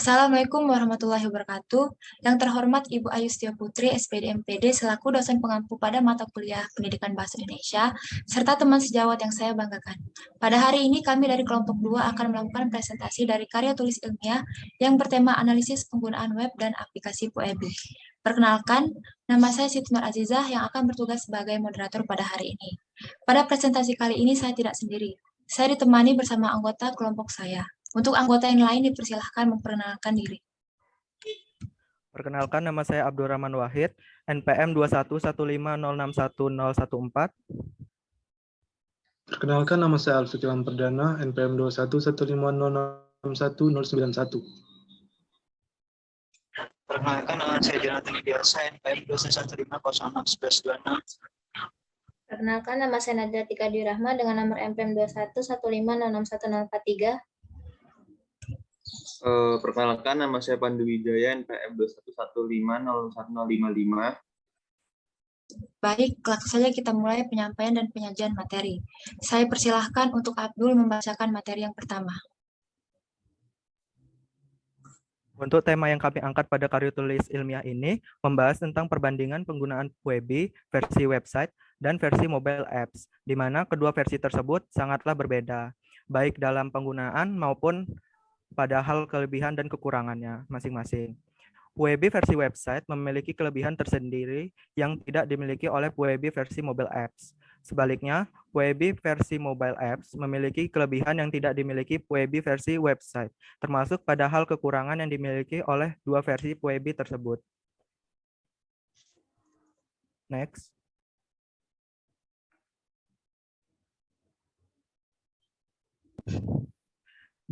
Assalamualaikum warahmatullahi wabarakatuh. Yang terhormat Ibu Ayu Setia Putri, SPD MPD, selaku dosen pengampu pada mata kuliah Pendidikan Bahasa Indonesia, serta teman sejawat yang saya banggakan. Pada hari ini kami dari kelompok 2 akan melakukan presentasi dari karya tulis ilmiah yang bertema analisis penggunaan web dan aplikasi PUEB. Perkenalkan, nama saya Siti Nur Azizah yang akan bertugas sebagai moderator pada hari ini. Pada presentasi kali ini saya tidak sendiri. Saya ditemani bersama anggota kelompok saya. Untuk anggota yang lain dipersilahkan memperkenalkan diri. Perkenalkan, nama saya Abdurrahman Wahid, NPM 21150611014. Perkenalkan, nama saya Alfiq Ilham Perdana, NPM 21150611091. Perkenalkan, nama saya Jonathan Idiasa, NPM 21150611126. Perkenalkan, nama saya Nadira Tika Dirahma dengan nomor NPM 21150616143. Perkenalkan, nama saya Pandu Wijaya, NPM 211501055. Baik, langsung saja kita mulai penyampaian dan penyajian materi. Saya persilahkan untuk Abdul membacakan materi yang pertama. Untuk tema yang kami angkat pada karya tulis ilmiah ini, membahas tentang perbandingan penggunaan PUEB, versi website, dan versi mobile apps, di mana kedua versi tersebut sangatlah berbeda, baik dalam penggunaan maupun pada hal kelebihan dan kekurangannya masing-masing. PUEB versi website memiliki kelebihan tersendiri yang tidak dimiliki oleh PUEB versi mobile apps. Sebaliknya, PUEB versi mobile apps memiliki kelebihan yang tidak dimiliki PUEB versi website, termasuk pada hal kekurangan yang dimiliki oleh dua versi PUEB tersebut. Next.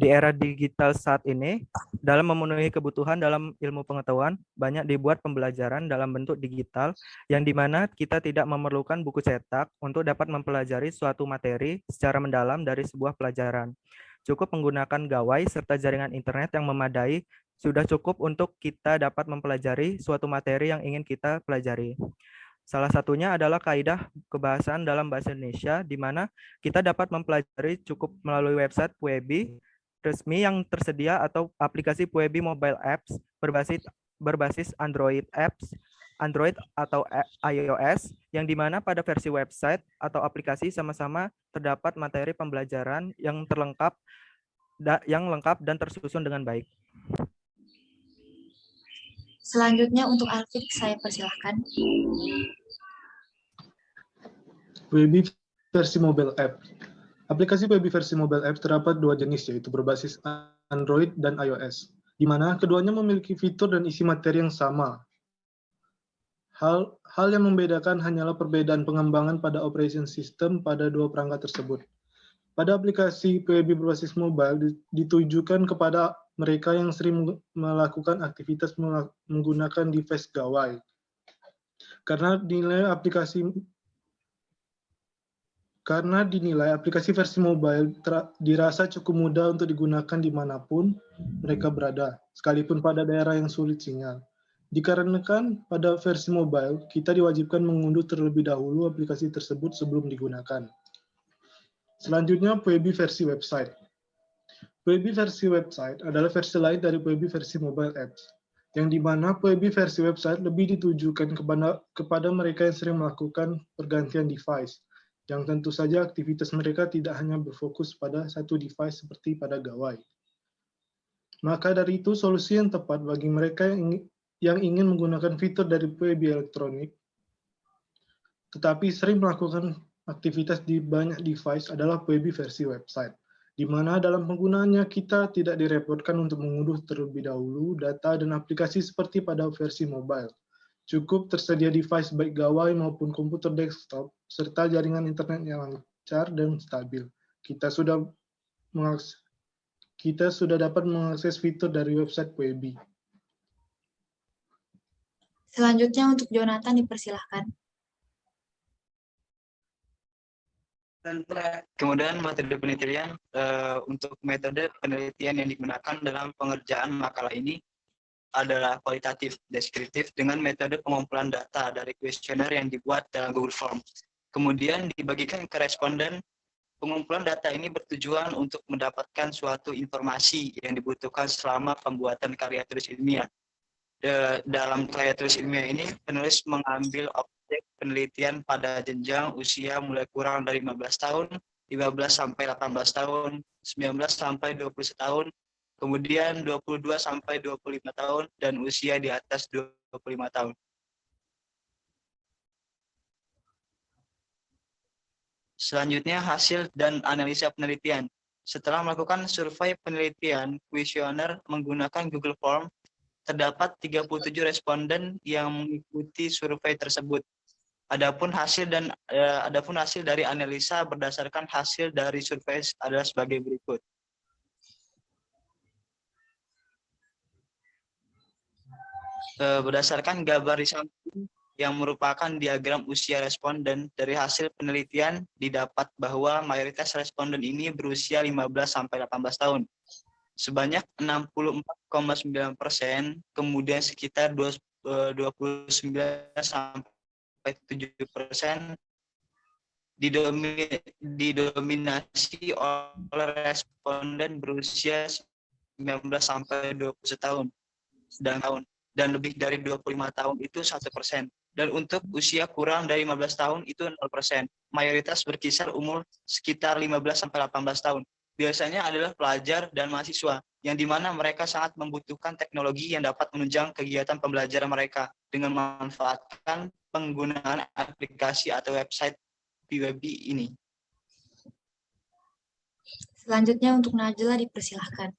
Di era digital saat ini, dalam memenuhi kebutuhan dalam ilmu pengetahuan, banyak dibuat pembelajaran dalam bentuk digital, yang dimana kita tidak memerlukan buku cetak untuk dapat mempelajari suatu materi secara mendalam dari sebuah pelajaran. Cukup menggunakan gawai serta jaringan internet yang memadai, sudah cukup untuk kita dapat mempelajari suatu materi yang ingin kita pelajari. Salah satunya adalah kaidah kebahasaan dalam bahasa Indonesia, di mana kita dapat mempelajari cukup melalui website PUEB resmi yang tersedia atau aplikasi PUEB mobile apps berbasis Android apps, Android atau iOS, yang dimana pada versi website atau aplikasi sama-sama terdapat materi pembelajaran yang lengkap dan tersusun dengan baik. Selanjutnya untuk Alfiq saya persilahkan. PUEB versi mobile app. Aplikasi PUEB versi mobile app terdapat dua jenis, yaitu berbasis Android dan iOS, di mana keduanya memiliki fitur dan isi materi yang sama. Hal yang membedakan hanyalah perbedaan pengembangan pada operation system pada dua perangkat tersebut. Pada aplikasi PUEB berbasis mobile ditujukan kepada mereka yang sering melakukan aktivitas menggunakan device gawai. Karena dinilai aplikasi versi mobile dirasa cukup mudah untuk digunakan dimanapun mereka berada, sekalipun pada daerah yang sulit sinyal. Dikarenakan pada versi mobile, kita diwajibkan mengunduh terlebih dahulu aplikasi tersebut sebelum digunakan. Selanjutnya, PUEB versi website. PUEB versi website adalah versi lain dari PUEB versi mobile apps, yang dimana PUEB versi website lebih ditujukan kepada mereka yang sering melakukan pergantian device, yang tentu saja aktivitas mereka tidak hanya berfokus pada satu device seperti pada gawai. Maka dari itu, solusi yang tepat bagi mereka yang ingin menggunakan fitur dari PUEB elektronik, tetapi sering melakukan aktivitas di banyak device adalah PUEB versi website, di mana dalam penggunaannya kita tidak direpotkan untuk mengunduh terlebih dahulu data dan aplikasi seperti pada versi mobile. Cukup tersedia device baik gawai maupun komputer desktop, serta jaringan internet yang lancar dan stabil. Kita sudah dapat mengakses fitur dari website PUEB. Selanjutnya untuk Jonathan dipersilahkan. Kemudian metode penelitian, untuk metode penelitian yang digunakan dalam pengerjaan makalah ini adalah kualitatif deskriptif dengan metode pengumpulan data dari kuesioner yang dibuat dalam Google Form. Kemudian dibagikan ke responden Pengumpulan data ini bertujuan untuk mendapatkan suatu informasi yang dibutuhkan selama pembuatan karya tulis ilmiah. Dalam karya tulis ilmiah ini, penulis mengambil objek penelitian pada jenjang usia mulai kurang dari 15 tahun, 15 sampai 18 tahun, 19 sampai 21 tahun, kemudian 22 sampai 25 tahun, dan usia di atas 25 tahun. Selanjutnya, hasil dan analisa penelitian. Setelah melakukan survei penelitian kuesioner menggunakan Google Form, terdapat 37 responden yang mengikuti survei tersebut. Adapun hasil dari analisa berdasarkan hasil dari survei adalah sebagai berikut. Berdasarkan gambar di samping yang merupakan diagram usia responden, dari hasil penelitian didapat bahwa mayoritas responden ini berusia 15 sampai 18 tahun. Sebanyak 64,9%, kemudian sekitar 29 sampai 7% didominasi oleh responden berusia 19 sampai 21 tahun. Dan lebih dari 25 tahun itu 1%. Dan untuk usia kurang dari 15 tahun itu 0%. Mayoritas berkisar umur sekitar 15 sampai 18 tahun. Biasanya adalah pelajar dan mahasiswa, yang dimana mereka sangat membutuhkan teknologi yang dapat menunjang kegiatan pembelajaran mereka dengan memanfaatkan penggunaan aplikasi atau website PWB ini. Selanjutnya untuk Najla dipersilahkan.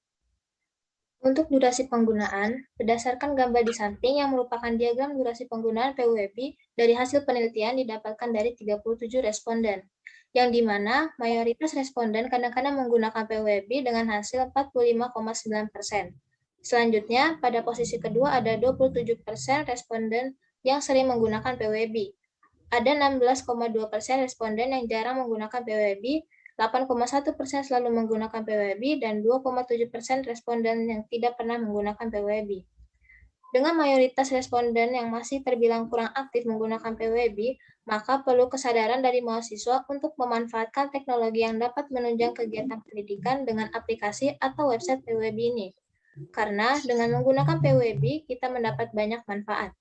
Untuk durasi penggunaan, berdasarkan gambar di samping yang merupakan diagram durasi penggunaan PWB dari hasil penelitian didapatkan dari 37 responden, yang dimana mayoritas responden kadang-kadang menggunakan PWB dengan hasil 45,9%. Selanjutnya, pada posisi kedua ada 27% responden yang sering menggunakan PWB. Ada 16,2% responden yang jarang menggunakan PWB, 8,1% selalu menggunakan PWB, dan 2,7% responden yang tidak pernah menggunakan PWB. Dengan mayoritas responden yang masih terbilang kurang aktif menggunakan PWB, maka perlu kesadaran dari mahasiswa untuk memanfaatkan teknologi yang dapat menunjang kegiatan pendidikan dengan aplikasi atau website PWB ini. Karena dengan menggunakan PWB, kita mendapat banyak manfaat.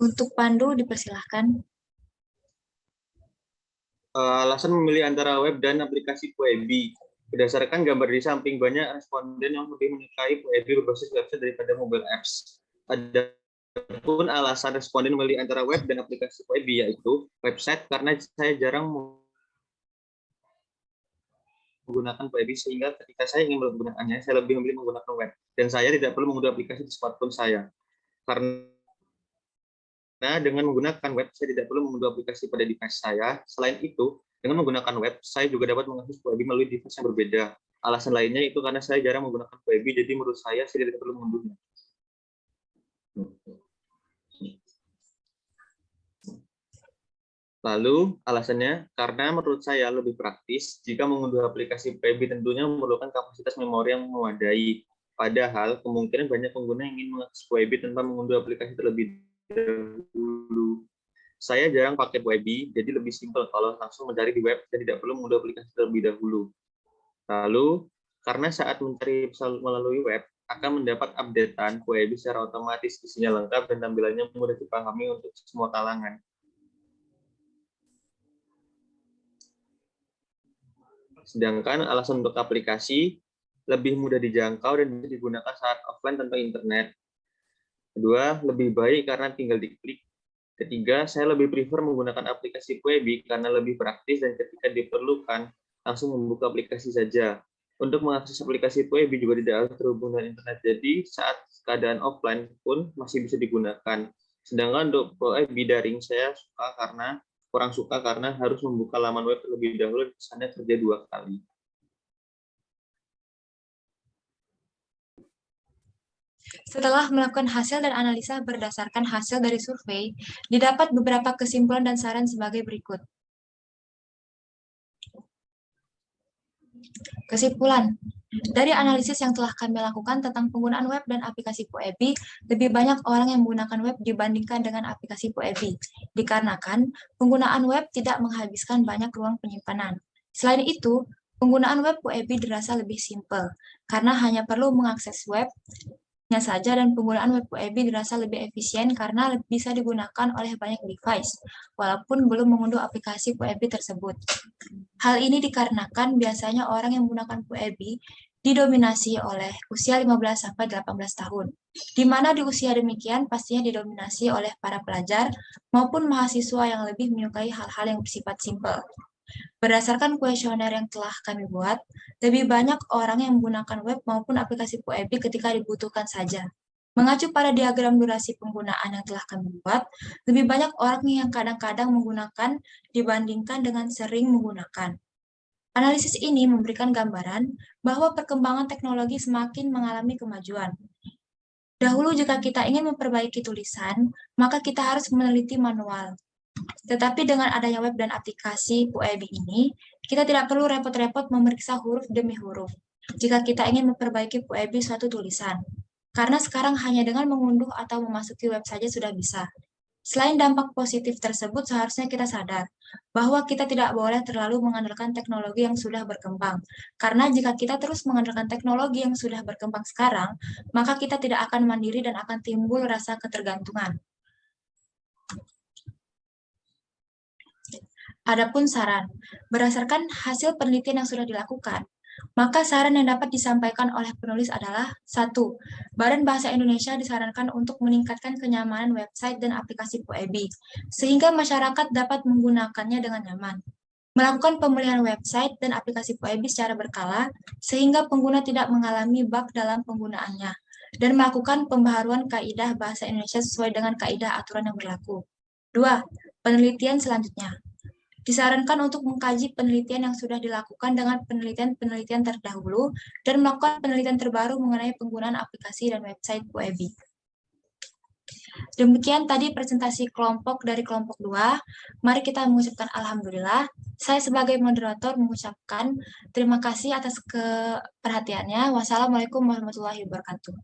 Untuk Pandu dipersilahkan. Alasan memilih antara web dan aplikasi PWB. Berdasarkan gambar di samping, banyak responden yang lebih menyukai PWB berbasis website daripada mobile apps. Adapun alasan responden memilih antara web dan aplikasi PWB yaitu website, karena saya jarang menggunakan PWB, sehingga ketika saya ingin menggunakannya, saya lebih memilih menggunakan web. Dan saya tidak perlu mengunduh aplikasi di smartphone saya. Karena dengan menggunakan web, saya tidak perlu mengunduh aplikasi pada device saya. Selain itu, dengan menggunakan web, saya juga dapat mengakses PWB melalui device yang berbeda. Alasan lainnya itu karena saya jarang menggunakan PWB, jadi menurut saya tidak perlu mengunduhnya. Lalu, alasannya, karena menurut saya lebih praktis, jika mengunduh aplikasi PWB tentunya memerlukan kapasitas memori yang memadai. Padahal, kemungkinan banyak pengguna yang ingin mengakses PWB tanpa mengunduh aplikasi terlebih dahulu. Saya jarang pakai PWB, jadi lebih simpel kalau langsung mencari di web dan tidak perlu mengunduh aplikasi terlebih dahulu. Lalu, karena saat mencari melalui web, akan mendapat updatean PWB secara otomatis, isinya lengkap dan tampilannya mudah dipahami untuk semua kalangan. Sedangkan alasan untuk aplikasi lebih mudah dijangkau dan bisa digunakan saat offline tanpa internet. Kedua, lebih baik karena tinggal diklik. Ketiga, saya lebih prefer menggunakan aplikasi PWB karena lebih praktis dan ketika diperlukan, langsung membuka aplikasi saja. Untuk mengakses aplikasi PWB juga tidak harus terhubung dengan internet, jadi saat keadaan offline pun masih bisa digunakan. Sedangkan untuk PWB daring, saya kurang suka karena harus membuka laman web terlebih dahulu, kesannya kerja 2 kali. Setelah melakukan hasil dan analisa berdasarkan hasil dari survei, didapat beberapa kesimpulan dan saran sebagai berikut. Kesimpulan, Dari analisis yang telah kami lakukan tentang penggunaan web dan aplikasi PUEBI, lebih banyak orang yang menggunakan web dibandingkan dengan aplikasi PUEBI, dikarenakan penggunaan web tidak menghabiskan banyak ruang penyimpanan. Selain itu, penggunaan web PUEBI dirasa lebih simpel, karena hanya perlu mengakses webnya saja dan penggunaan web PUEBI dirasa lebih efisien karena bisa digunakan oleh banyak device, walaupun belum mengunduh aplikasi PUEBI tersebut. Hal ini dikarenakan biasanya orang yang menggunakan PUEBI didominasi oleh usia 15-18 tahun, di mana di usia demikian pastinya didominasi oleh para pelajar maupun mahasiswa yang lebih menyukai hal-hal yang bersifat simpel. Berdasarkan kuesioner yang telah kami buat, lebih banyak orang yang menggunakan web maupun aplikasi PUEBI ketika dibutuhkan saja. Mengacu pada diagram durasi penggunaan yang telah kami buat, lebih banyak orang yang kadang-kadang menggunakan dibandingkan dengan sering menggunakan. Analisis ini memberikan gambaran bahwa perkembangan teknologi semakin mengalami kemajuan. Dahulu jika kita ingin memperbaiki tulisan, maka kita harus meneliti manual. Tetapi dengan adanya web dan aplikasi PUEBI ini, kita tidak perlu repot-repot memeriksa huruf demi huruf jika kita ingin memperbaiki PUEBI suatu tulisan. Karena sekarang hanya dengan mengunduh atau memasuki web saja sudah bisa. Selain dampak positif tersebut, seharusnya kita sadar bahwa kita tidak boleh terlalu mengandalkan teknologi yang sudah berkembang. Karena jika kita terus mengandalkan teknologi yang sudah berkembang sekarang, maka kita tidak akan mandiri dan akan timbul rasa ketergantungan. Adapun saran, berdasarkan hasil penelitian yang sudah dilakukan, maka saran yang dapat disampaikan oleh penulis adalah 1. Badan Bahasa Indonesia disarankan untuk meningkatkan kenyamanan website dan aplikasi PUEBI, sehingga masyarakat dapat menggunakannya dengan nyaman. Melakukan pemulihan website dan aplikasi PUEBI secara berkala, sehingga pengguna tidak mengalami bug dalam penggunaannya, dan melakukan pembaharuan kaidah bahasa Indonesia sesuai dengan kaidah aturan yang berlaku. 2. Penelitian selanjutnya. Disarankan untuk mengkaji penelitian yang sudah dilakukan dengan penelitian-penelitian terdahulu dan melakukan penelitian terbaru mengenai penggunaan aplikasi dan website PUEBI. Demikian tadi presentasi kelompok dari kelompok 2. Mari kita mengucapkan alhamdulillah. Saya sebagai moderator mengucapkan terima kasih atas perhatiannya. Wassalamualaikum warahmatullahi wabarakatuh.